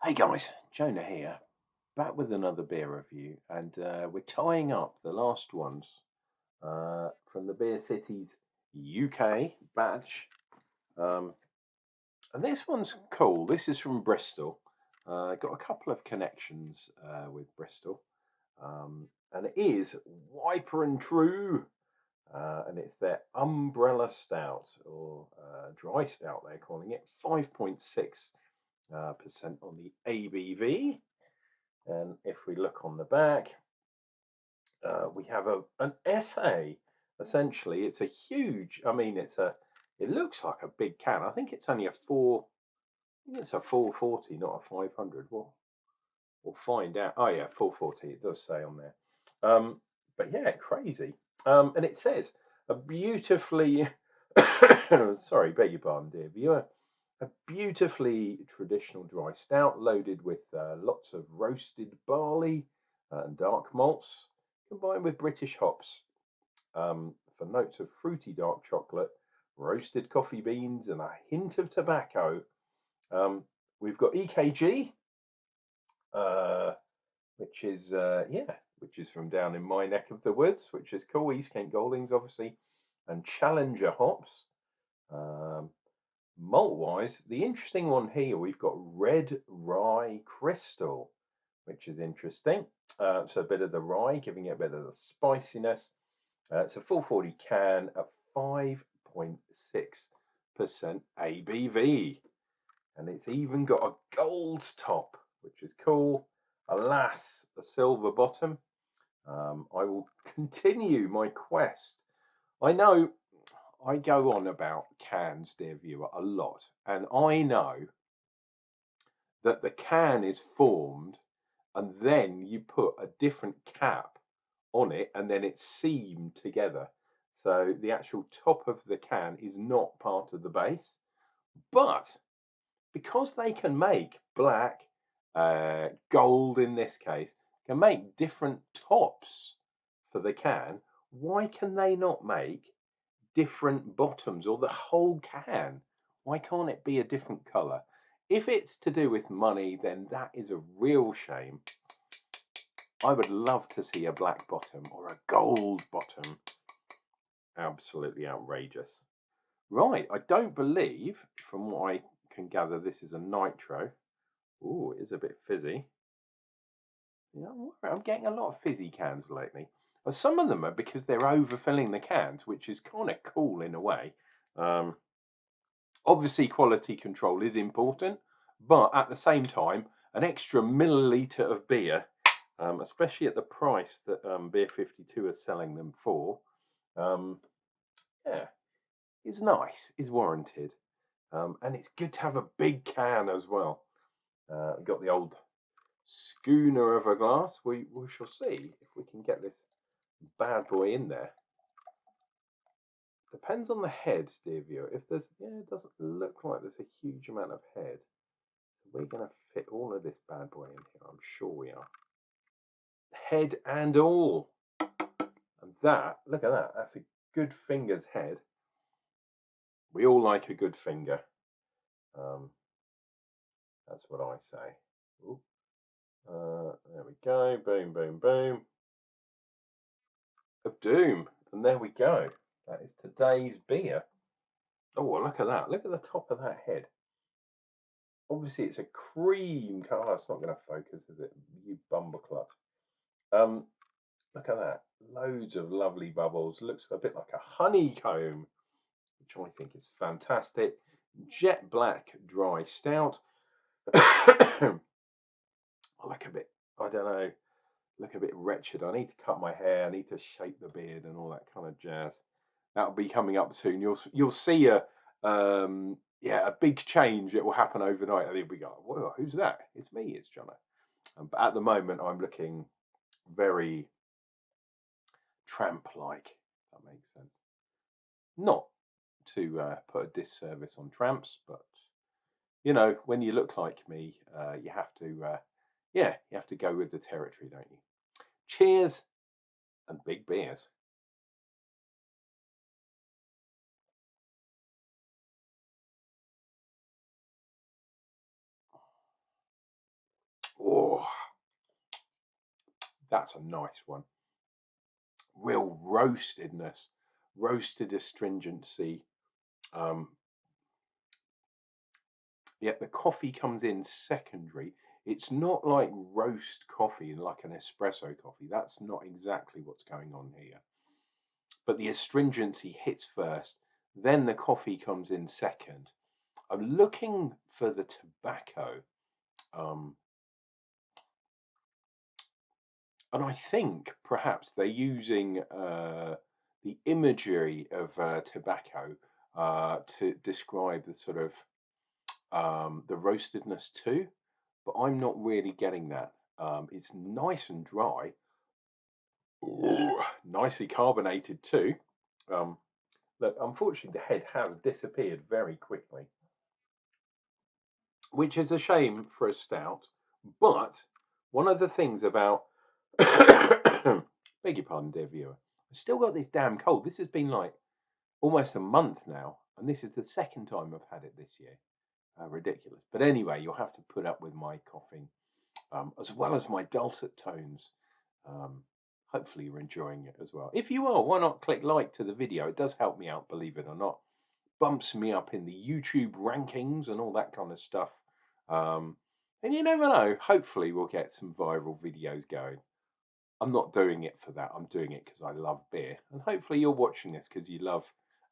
Hey guys, Jonah here, back with another beer review, and we're tying up the last ones from the Beer Cities UK batch. Um, and this one's cool. This is from Bristol. Got a couple of connections with Bristol, and it is Wiper and True, and it's their Umbrella Stout or Dry Stout. They're calling it 5.6% on the ABV. And if we look on the back, we have an essay. Essentially, it's a huge. I mean, It looks like a big can. I think it's only a four. I think it's a 440, not a 500. We'll find out. Oh yeah, 440. It does say on there. But yeah, crazy. And it says a beautifully. Sorry, beg your pardon, dear viewer. A beautifully traditional dry stout loaded with lots of roasted barley and dark malts, combined with British hops for notes of fruity dark chocolate, roasted coffee beans, and a hint of tobacco. We've got EKG, uh, which is from down in my neck of the woods, which is cool. East Kent Goldings, obviously, and Challenger hops. Um, Malt wise, the interesting one here, we've got red rye crystal, which is interesting. So a bit of the rye, giving it a bit of the spiciness. It's a 440 can at 5.6% ABV. And it's even got a gold top, which is cool. Alas, a silver bottom. I will continue my quest. I know I go on about cans, dear viewer, a lot, and I know that the can is formed and then you put a different cap on it and then it's seamed together. So the actual top of the can is not part of the base, but because they can make black, gold in this case, can make different tops for the can, why can they not make different bottoms or the whole can? Why can't it be a different color? If it's to do with money, then that is a real shame. I would love to see a black bottom or a gold bottom. Absolutely outrageous. Right, I don't believe, from what I can gather, this is a nitro. Oh, it is a bit fizzy. Yeah, I'm getting a lot of fizzy cans lately. But some of them are because they're overfilling the cans, which is kind of cool in a way. Um, Obviously, quality control is important, but at the same time, an extra milliliter of beer, especially at the price that Beer 52 is selling them for, um, yeah, is nice, is warranted. And it's good to have a big can as well. We've got the old schooner of a glass. We shall see if we can get this bad boy in there. Depends on the head, dear viewer. If there's, yeah, it doesn't look like there's a huge amount of head. We're going to fit all of this bad boy in here. I'm sure we are. Head and all. And that, look at that. That's a good finger's head. We all like a good finger. That's what I say. Ooh. There we go. Boom, boom, boom. Of doom. And there we go. That is today's beer. Oh, look at that. Look at the top of that head. Obviously, it's a cream colour. Oh, it's not going to focus, is it? You bumbleclut. Look at that. Loads of lovely bubbles. Looks a bit like a honeycomb, which I think is fantastic. Jet black dry stout. I look a bit, I don't know, look a bit wretched. I need to cut my hair. I need to shape the beard and all that kind of jazz. That'll be coming up soon. You'll see a big change. It will happen overnight. And then we go, whoa, who's that? It's me. It's Jonah. But at the moment, I'm looking very tramp-like. If that makes sense. Not to put a disservice on tramps, but when you look like me, you have to, you have to go with the territory, don't you? Cheers and big beers. That's a nice one. Real roastedness, roasted astringency. Yet the coffee comes in secondary. It's not like roast coffee, like an espresso coffee. That's not exactly what's going on here. But the astringency hits first, then the coffee comes in second. I'm looking for the tobacco. And I think perhaps they're using the imagery of tobacco to describe the sort of the roastedness too, but I'm not really getting that. It's nice and dry. Ooh, nicely carbonated too. Look, unfortunately, the head has disappeared very quickly, which is a shame for a stout. But one of the things about beg your pardon, dear viewer, I've still got this damn cold. This has been like almost a month now, and this is the second time I've had it this year. Ridiculous. But anyway, you'll have to put up with my coughing, as well as my dulcet tones. Um, Hopefully you're enjoying it as well. If you are, why not click like to the video? It does help me out, believe it or not. Bumps me up in the YouTube rankings and all that kind of stuff. And you never know, hopefully we'll get some viral videos going. I'm not doing it for that. I'm doing it because I love beer. And hopefully you're watching this because you love,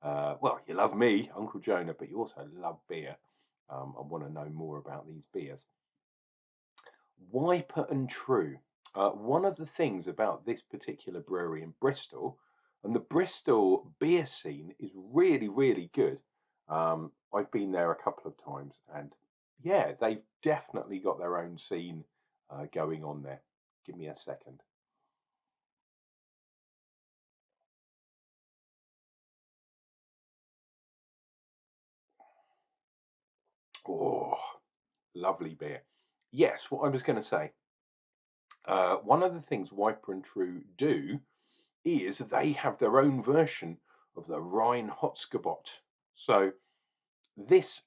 well, you love me, Unclejona, but you also love beer. I want to know more about these beers. Wiper and True. One of the things about this particular brewery in Bristol, and the Bristol beer scene is really, really good. I've been there a couple of times, and yeah, they've definitely got their own scene going on there. Give me a second. Oh, lovely beer. Yes, what I was going to say. One of the things Wiper and True do is they have their own version of the Rhine Hotskebot. So this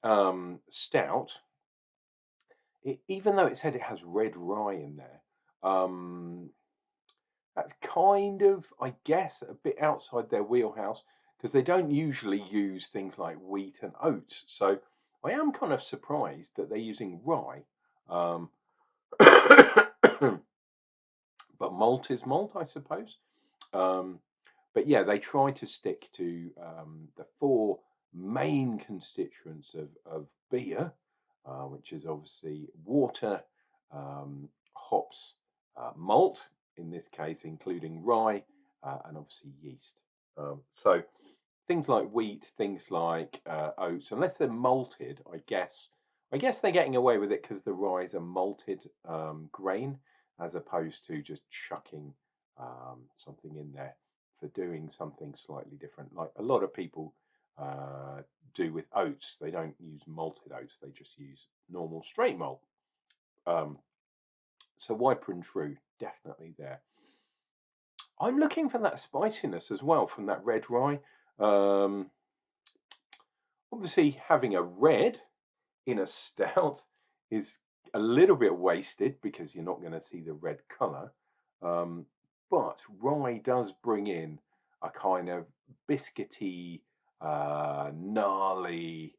stout, even though it said it has red rye in there, that's kind of, I guess, a bit outside their wheelhouse because they don't usually use things like wheat and oats. So I am kind of surprised that they're using rye. Um, but malt is malt, I suppose. Um, but yeah, they try to stick to the four main constituents of beer, which is obviously water, hops, malt, in this case, including rye, and obviously yeast. So things like wheat, things like oats, unless they're malted, I guess. I guess they're getting away with it because the rye is a malted grain, as opposed to just chucking something in there for doing something slightly different. Like a lot of people do with oats, they don't use malted oats; they just use normal straight malt. Um, so Wiper and True, definitely there. I'm looking for that spiciness as well from that red rye. Um, Obviously, having a red in a stout is a little bit wasted because you're not going to see the red colour. But rye does bring in a kind of biscuity, gnarly,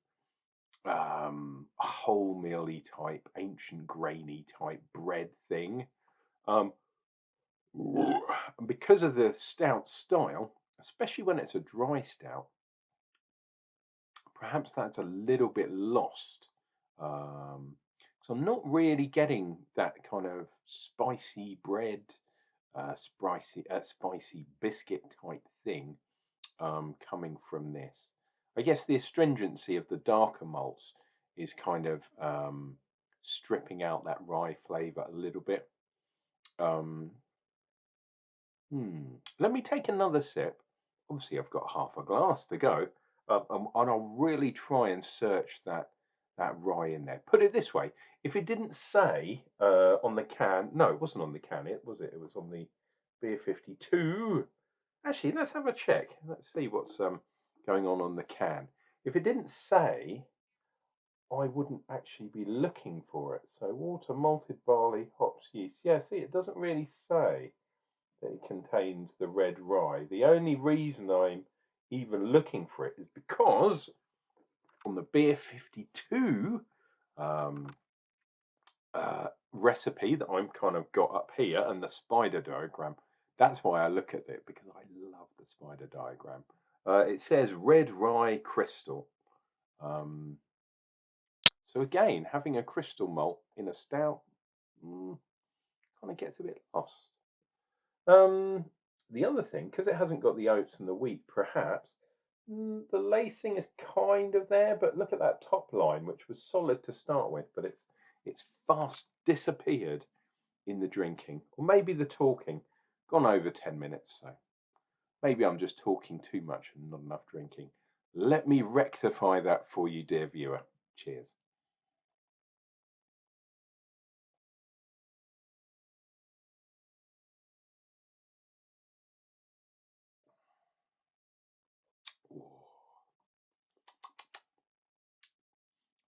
wholemeal-y type, ancient grainy type bread thing. Um, and because of the stout style, especially when it's a dry stout, perhaps that's a little bit lost. So I'm not really getting that kind of spicy bread, spicy biscuit type thing coming from this. I guess the astringency of the darker malts is kind of stripping out that rye flavour a little bit. Um, Let me take another sip. Obviously, I've got half a glass to go, and I'll really try and search that rye in there. Put it this way: if it didn't say on the can, no, it wasn't on the can. It was it. It was on the beer 52. Actually, let's have a check. Let's see what's going on the can. If it didn't say, I wouldn't actually be looking for it. So water, malted barley, hops, yeast. Yeah, see, it doesn't really say. that it contains the red rye. The only reason I'm even looking for it is because on the Beer 52 recipe that I'm kind of got up here and the spider diagram, that's why I look at it, because I love the spider diagram. It says red rye crystal. So again, having a crystal malt in a stout kind of gets a bit lost. The other thing, because it hasn't got the oats and the wheat, perhaps the lacing is kind of there, but look at that top line, which was solid to start with, but it's fast disappeared in the drinking, or maybe the talking. Gone over 10 minutes, so maybe I'm just talking too much and not enough drinking. Let me rectify that for you, dear viewer. Cheers.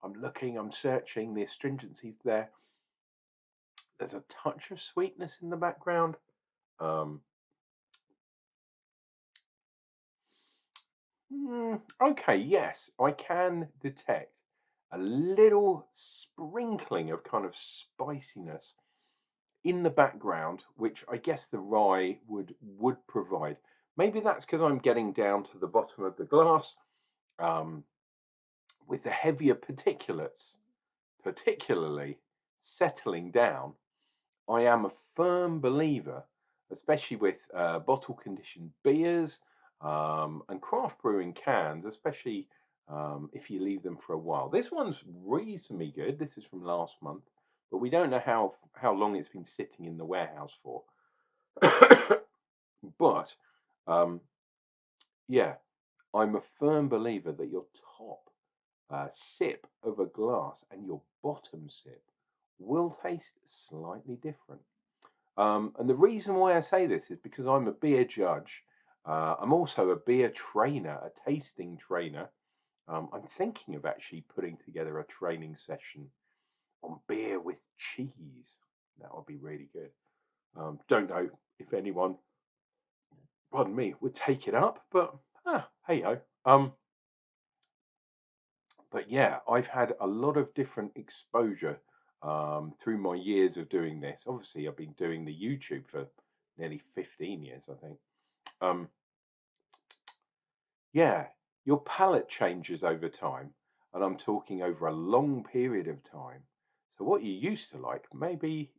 I'm looking, I'm searching, the astringency's there. There's a touch of sweetness in the background. Okay, yes, I can detect a little sprinkling of kind of spiciness in the background, which I guess the rye would provide. Maybe that's because I'm getting down to the bottom of the glass with the heavier particulates, particularly settling down. I am a firm believer, especially with bottle conditioned beers and craft brewing cans, especially if you leave them for a while. This one's reasonably good. This is from last month, but we don't know how long it's been sitting in the warehouse for. But yeah, I'm a firm believer that your top sip of a glass and your bottom sip will taste slightly different. And the reason why I say this is because I'm a beer judge. I'm also a beer trainer, a tasting trainer. I'm thinking of actually putting together a training session on beer with cheese. That would be really good. Don't know if anyone, pardon me, would take it up, but hey ho. But yeah, I've had a lot of different exposure through my years of doing this. Obviously, I've been doing the YouTube for nearly 15 years, I think. Um, yeah, your palate changes over time, and I'm talking over a long period of time. So what you used to like, maybe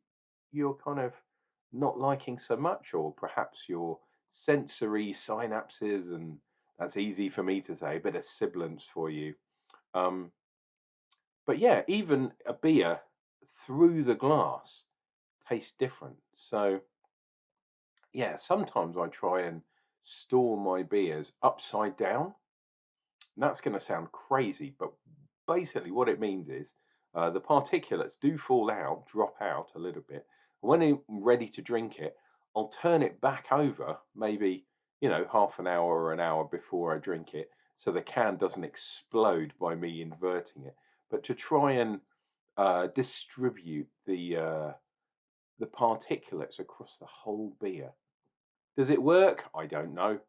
you're kind of not liking so much, or perhaps your sensory synapses, and that's easy for me to say, a bit of sibilance for you. Um, but yeah, even a beer through the glass tastes different. So yeah, sometimes I try and store my beers upside down. And that's going to sound crazy, but basically what it means is the particulates do fall out, drop out a little bit. When I'm ready to drink it, I'll turn it back over, maybe, half an hour or an hour before I drink it, so the can doesn't explode by me inverting it. But to try and distribute the particulates across the whole beer. Does it work? I don't know.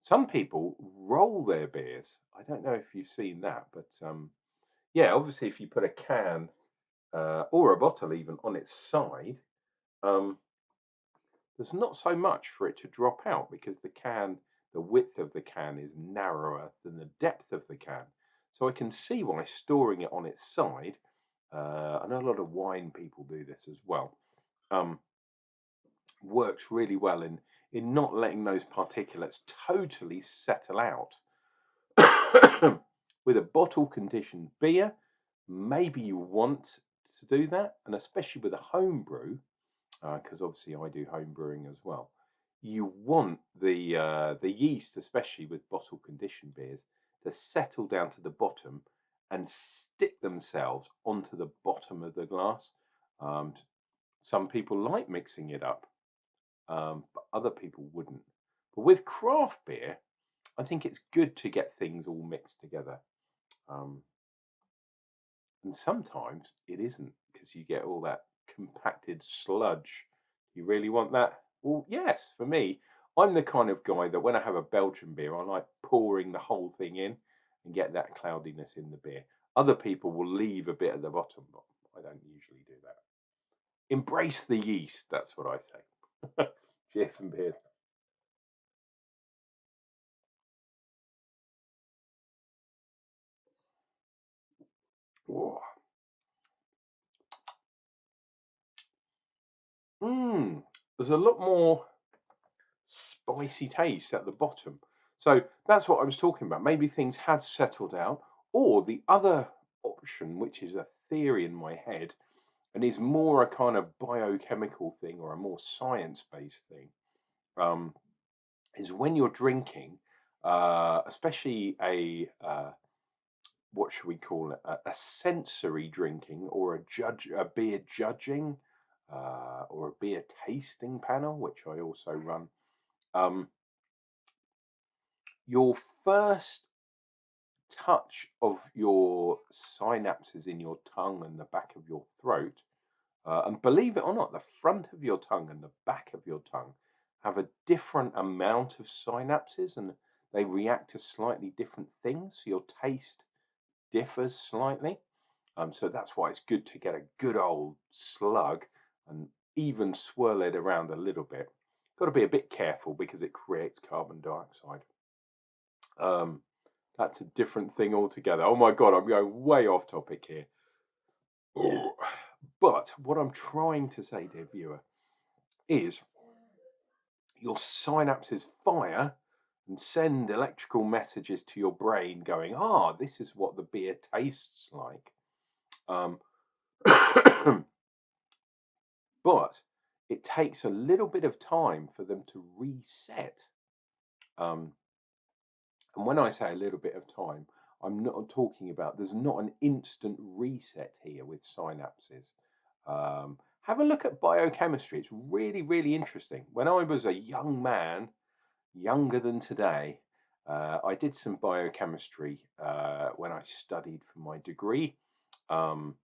Some people roll their beers. I don't know if you've seen that, but yeah, obviously, if you put a can or a bottle even on its side, um, there's not so much for it to drop out because the width of the can is narrower than the depth of the can. So I can see why storing it on its side, I know a lot of wine people do this as well, um, works really well in not letting those particulates totally settle out. With a bottle conditioned beer, maybe you want to do that, and especially with a home brew, because obviously I do home brewing as well. You want the yeast, especially with bottle conditioned beers, to settle down to the bottom and stick themselves onto the bottom of the glass. Um, some people like mixing it up, but other people wouldn't. But with craft beer, I think it's good to get things all mixed together. Um, and sometimes it isn't because you get all that compacted sludge. You really want that? Well, yes, for me, I'm the kind of guy that when I have a Belgian beer, I like pouring the whole thing in and get that cloudiness in the beer. Other people will leave a bit at the bottom, but I don't usually do that. Embrace the yeast, that's what I say. Cheers and beer. Whoa. There's a lot more spicy taste at the bottom. So that's what I was talking about. Maybe things had settled out, or the other option, which is a theory in my head, and is more a kind of biochemical thing or a more science-based thing, um, is when you're drinking, especially what should we call it, a sensory drinking or a beer judging, or a beer tasting panel, which I also run. Um, your first touch of your synapses in your tongue and the back of your throat, and believe it or not, the front of your tongue and the back of your tongue have a different amount of synapses and they react to slightly different things. So your taste differs slightly. So that's why it's good to get a good old slug and even swirl it around a little bit. Got to be a bit careful because it creates carbon dioxide. Um, that's a different thing altogether. Oh my God, I'm going way off topic here. But what I'm trying to say, dear viewer, is your synapses fire and send electrical messages to your brain going, this is what the beer tastes like. Um, but it takes a little bit of time for them to reset. Um, and when I say a little bit of time, I'm not talking about, there's not an instant reset here with synapses. Have a look at biochemistry. It's really, really interesting. When I was a young man, younger than today, I did some biochemistry when I studied for my degree. Um,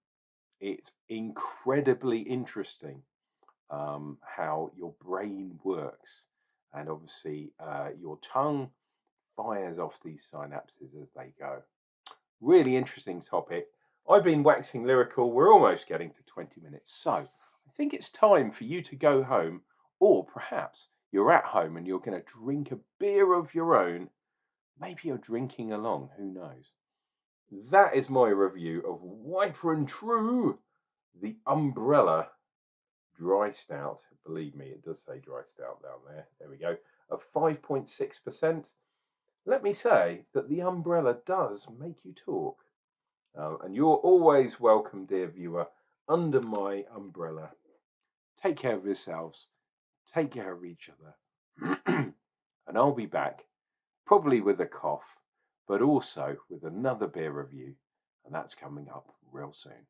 it's incredibly interesting how your brain works. And obviously, your tongue fires off these synapses as they go. Really interesting topic. I've been waxing lyrical. We're almost getting to 20 minutes. So I think it's time for you to go home, or perhaps you're at home and you're going to drink a beer of your own. Maybe you're drinking along. Who knows? That is my review of Wiper and True, the Umbrella Dry Stout. Believe me, it does say Dry Stout down there. There we go. Of 5.6%. Let me say that the umbrella does make you talk. And you're always welcome, dear viewer, under my umbrella. Take care of yourselves. Take care of each other. And I'll be back, probably with a cough, but also with another beer review. And that's coming up real soon.